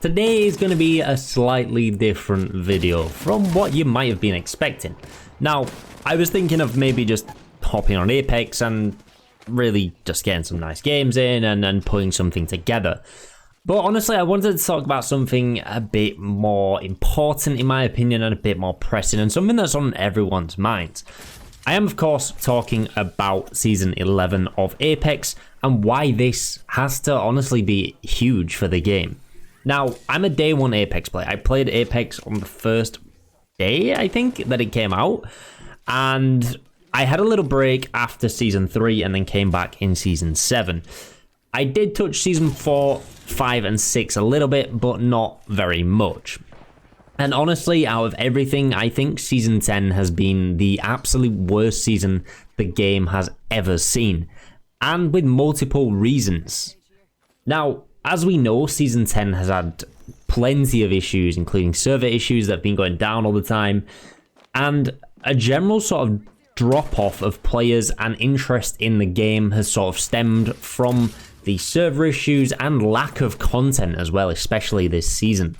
Today is going to be a slightly different video from what you might have been expecting. Now, I was thinking of maybe just hopping on Apex and really just getting some nice games in and putting something together. But honestly, I wanted to talk about something a bit more important in my opinion and a bit more pressing and something that's on everyone's minds. I am of course talking about Season 11 of Apex and why this has to honestly be huge for the game. Now, I'm a day one Apex player. I played Apex on the first day, I think, that it came out. And I had a little break after Season 3 and then came back in Season 7. I did touch Season 4, 5 and 6 a little bit, but not very much. And honestly, out of everything, I think Season 10 has been the absolute worst season the game has ever seen. And with multiple reasons. Now, as we know, Season 10 has had plenty of issues, including server issues that have been going down all the time, and a general sort of drop-off of players and interest in the game has sort of stemmed from the server issues and lack of content as well, especially this season.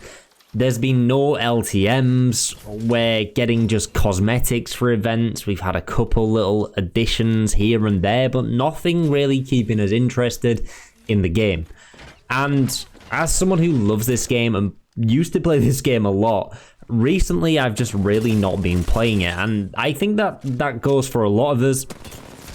There's been no LTMs, we're getting just cosmetics for events, we've had a couple little additions here and there, but nothing really keeping us interested in the game. And as someone who loves this game and used to play this game a lot, recently I've just really not been playing it. And I think that goes for a lot of us.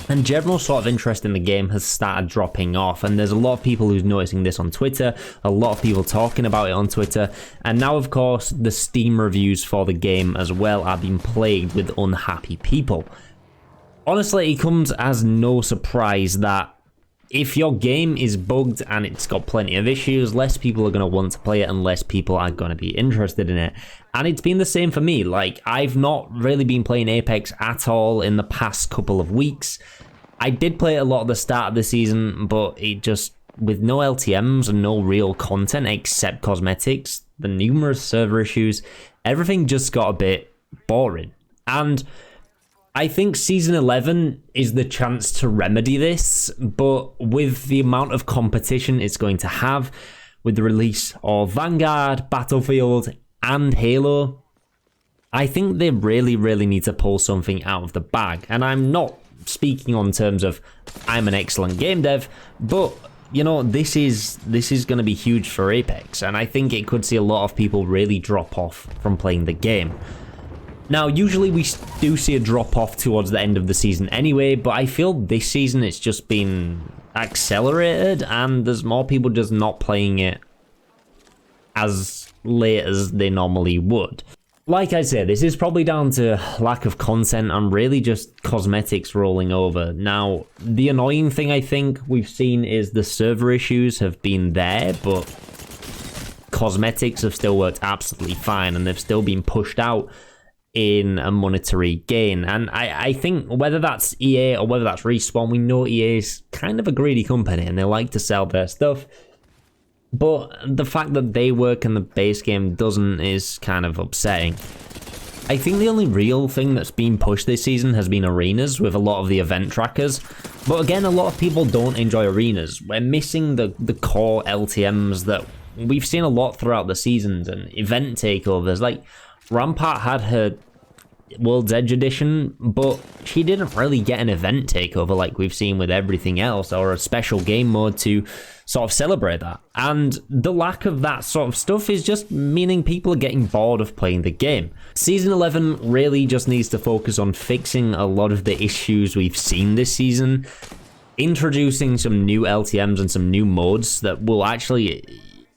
And general sort of interest in the game has started dropping off. And there's a lot of people who's noticing this on Twitter, a lot of people talking about it on Twitter. And now, of course, the Steam reviews for the game as well are being plagued with unhappy people. Honestly, it comes as no surprise that if your game is bugged and it's got plenty of issues, less people are going to want to play it and less people are going to be interested in it. And it's been the same for me. Like, I've not really been playing Apex at all in the past couple of weeks. I did play it a lot at the start of the season, but it just, with no LTMs and no real content except cosmetics, the numerous server issues, everything just got a bit boring. And I think Season 11 is the chance to remedy this, but with the amount of competition it's going to have, with the release of Vanguard, Battlefield, and Halo, I think they really need to pull something out of the bag. And I'm not speaking on terms of I'm an excellent game dev, but you know, this is going to be huge for Apex, and I think it could see a lot of people really drop off from playing the game. Now, usually we do see a drop-off towards the end of the season anyway, but I feel this season it's just been accelerated and there's more people just not playing it as late as they normally would. Like I said, this is probably down to lack of content and really just cosmetics rolling over. Now, the annoying thing I think we've seen is the server issues have been there, but cosmetics have still worked absolutely fine and they've still been pushed out in a monetary gain. And I think whether that's EA or whether that's Respawn, we know EA is kind of a greedy company and they like to sell their stuff. But the fact that they work and the base game doesn't is kind of upsetting. I think the only real thing that's been pushed this season has been arenas with a lot of the event trackers. But again, a lot of people don't enjoy arenas. We're missing the core LTMs that we've seen a lot throughout the seasons and event takeovers. Like, Rampart had her World's Edge edition, but she didn't really get an event takeover like we've seen with everything else, or a special game mode to sort of celebrate that. And the lack of that sort of stuff is just meaning people are getting bored of playing the game. Season 11 really just needs to focus on fixing a lot of the issues we've seen this season, introducing some new LTMs and some new modes that will actually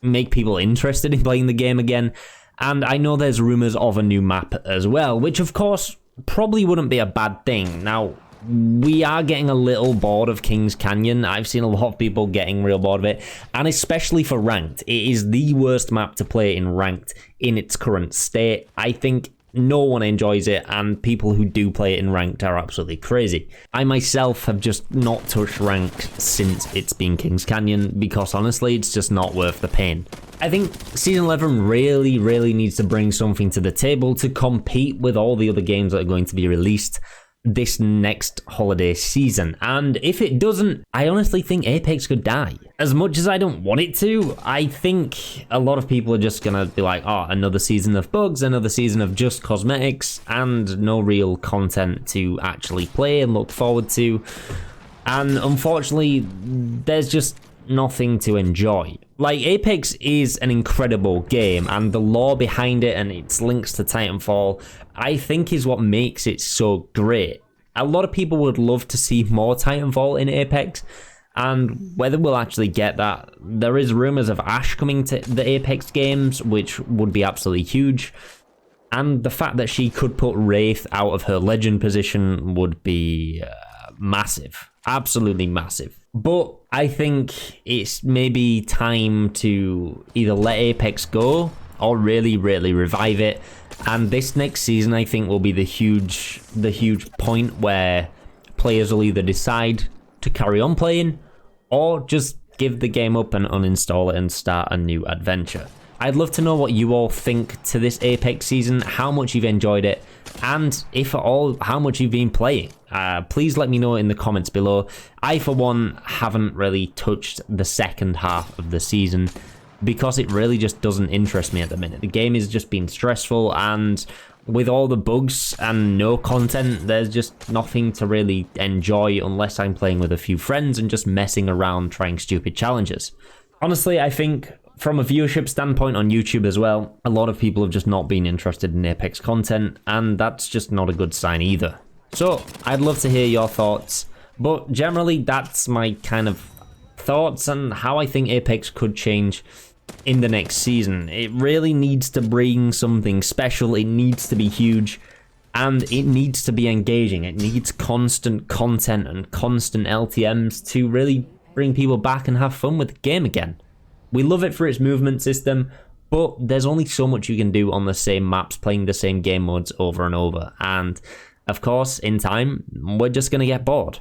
make people interested in playing the game again. And I know there's rumors of a new map as well, which of course probably wouldn't be a bad thing. Now, we are getting a little bored of Kings Canyon. I've seen a lot of people getting real bored of it, and especially for ranked. It is the worst map to play in ranked in its current state. I think no one enjoys it, and people who do play it in ranked are absolutely crazy. I myself have just not touched ranked since it's been Kings Canyon, because honestly, it's just not worth the pain. I think Season 11 really needs to bring something to the table to compete with all the other games that are going to be released. this next holiday season. And if it doesn't, I honestly think Apex could die. As much as I don't want it to, I think a lot of people are just gonna be like, oh, another season of bugs, another season of just cosmetics, and no real content to actually play and look forward to. And unfortunately, there's just nothing to enjoy. Like, Apex is an incredible game, and the lore behind it and its links to Titanfall, I think, is what makes it so great. A lot of people would love to see more Titanfall in Apex, and whether we'll actually get that, there is rumors of Ash coming to the Apex games, which would be absolutely huge. And the fact that she could put Wraith out of her legend position would be massive. Absolutely massive. But I think it's maybe time to either let Apex go or really revive it. And this next season, I think, will be the huge point where players will either decide to carry on playing or just give the game up and uninstall it and start a new adventure. I'd love to know what you all think to this Apex season, how much you've enjoyed it, and if at all, how much you've been playing. Please let me know in the comments below. I, for one, haven't really touched the second half of the season because it really just doesn't interest me at the minute. The game is just been stressful, and with all the bugs and no content, there's just nothing to really enjoy unless I'm playing with a few friends and just messing around trying stupid challenges. Honestly, I think from a viewership standpoint on YouTube as well, a lot of people have just not been interested in Apex content, and that's just not a good sign either. So, I'd love to hear your thoughts, but generally that's my kind of thoughts on how I think Apex could change in the next season. It really needs to bring something special, it needs to be huge, and it needs to be engaging. It needs constant content and constant LTMs to really bring people back and have fun with the game again. We love it for its movement system, but there's only so much you can do on the same maps playing the same game modes over and over. And of course, in time, we're just going to get bored.